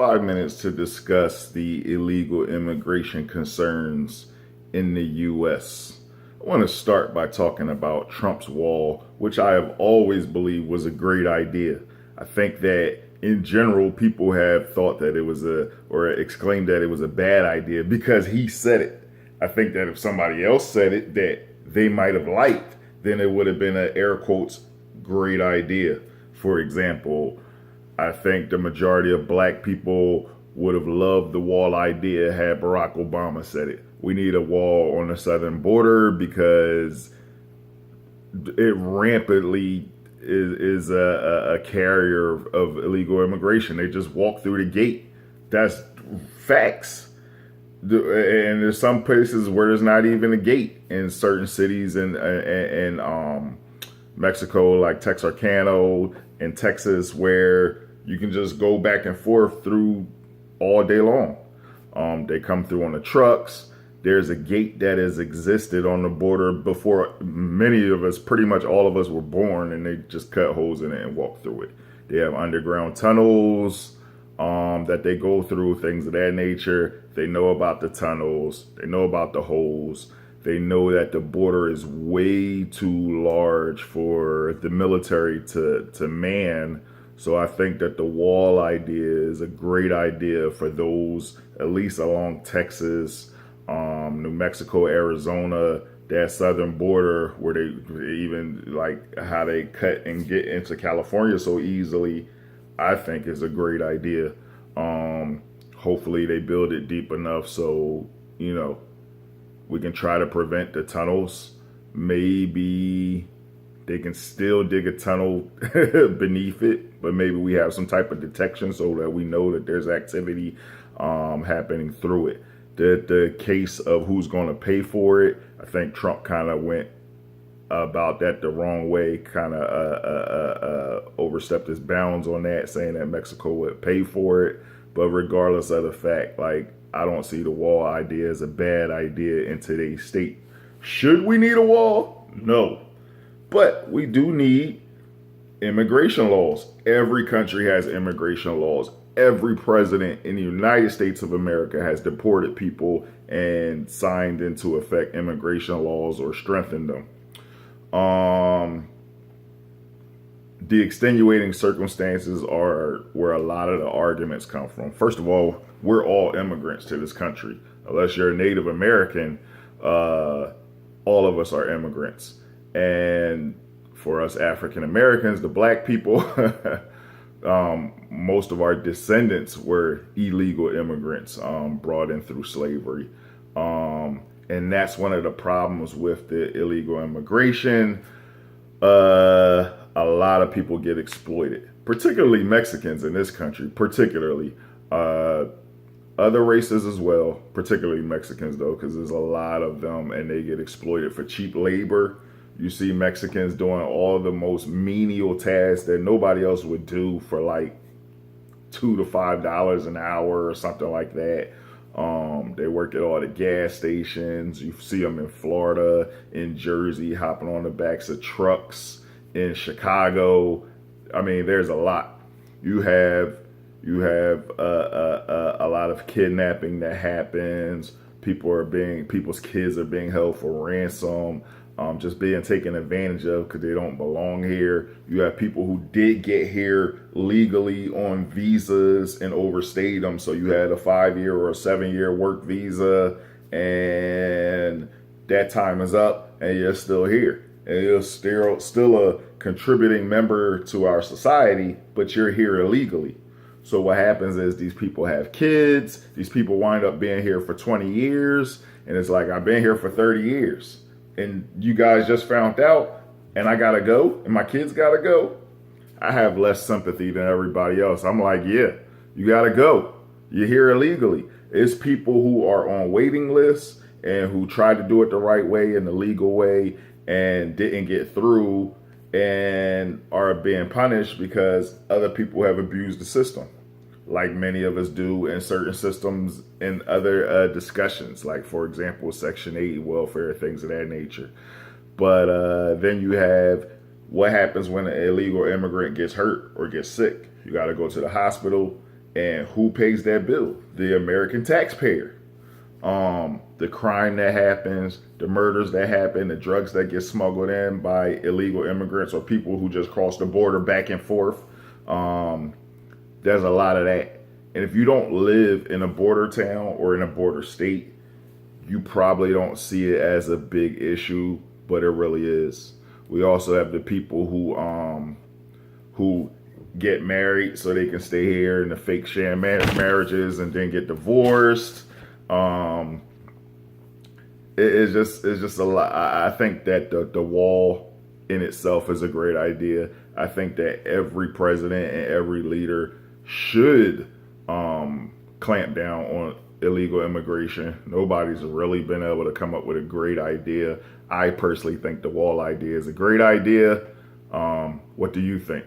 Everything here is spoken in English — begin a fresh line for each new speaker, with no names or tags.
5 minutes to discuss the illegal immigration concerns in the U.S. I want to start by talking about Trump's wall, which I have always believed was a great idea. I think that in general, people have thought that it was or exclaimed that it was a bad idea because he said it. I think that if somebody else said it that they might have liked, then it would have been an air quotes great idea. For example, I think the majority of black people would have loved the wall idea had Barack Obama said it. We need a wall on the southern border because it rampantly is a carrier of illegal immigration. They just walk through the gate. That's facts. And there's some places where there's not even a gate in certain cities in Mexico, like Texarkana in Texas, where you can just go back and forth through all day long. They come through on the trucks. There's a gate that has existed on the border before many of us, pretty much all of us, were born, and they just cut holes in it and walk through it. They have underground tunnels that they go through, things of that nature. They know about the tunnels. They know about the holes. They know that the border is way too large for the military to man. So I think that the wall idea is a great idea for those, at least along Texas, New Mexico, Arizona, that southern border where they even like how they cut and get into California so easily. I think is a great idea. Hopefully they build it deep enough so, we can try to prevent the tunnels. Maybe they can still dig a tunnel beneath it, but maybe we have some type of detection so that we know that there's activity happening through it. The case of who's going to pay for it, I think Trump kind of went about that the wrong way, kind of overstepped his bounds on that, saying that Mexico would pay for it. But regardless of the fact, I don't see the wall idea as a bad idea in today's state. Should we need a wall? No. But we do need immigration laws. Every country has immigration laws. Every president in the United States of America has deported people and signed into effect immigration laws or strengthened them. The extenuating circumstances are where a lot of the arguments come from. First of all, we're all immigrants to this country. Unless you're a Native American, all of us are immigrants. And for us African Americans, the black people, most of our descendants were illegal immigrants brought in through slavery. And that's one of the problems with the illegal immigration. A lot of people get exploited, particularly Mexicans in this country, particularly other races as well, particularly Mexicans, though, because there's a lot of them and they get exploited for cheap labor. You see Mexicans doing all the most menial tasks that nobody else would do for like $2 to $5 an hour or something like that. They work at all the gas stations. You see them in Florida, in Jersey, hopping on the backs of trucks, in Chicago. I mean, there's a lot. You have a lot of kidnapping that happens. People's kids are being held for ransom. Just being taken advantage of because they don't belong here. You have people who did get here legally on visas and overstayed them. So you had a 5-year or a 7-year work visa and that time is up and you're still here. And you're still a contributing member to our society, but you're here illegally. So what happens is these people have kids. These people wind up being here for 20 years. And it's like, I've been here for 30 years. And you guys just found out, and I gotta go, and my kids gotta go. I have less sympathy than everybody else. I'm like, yeah, you gotta go. You're here illegally. It's people who are on waiting lists and who tried to do it the right way and the legal way and didn't get through and are being punished because other people have abused the system, like many of us do in certain systems in other discussions, like, for example, Section 8, welfare, things of that nature. But then you have what happens when an illegal immigrant gets hurt or gets sick. You got to go to the hospital. And who pays that bill? The American taxpayer. The crime that happens, the murders that happen, the drugs that get smuggled in by illegal immigrants or people who just cross the border back and forth. There's a lot of that. And if you don't live in a border town or in a border state, you probably don't see it as a big issue, but it really is. We also have the people who get married so they can stay here in the fake sham marriages and then get divorced. It's just a lot. I think that the wall in itself is a great idea. I think that every president and every leader should clamp down on illegal immigration. Nobody's really been able to come up with a great idea. I personally think the wall idea is a great idea. What do you think?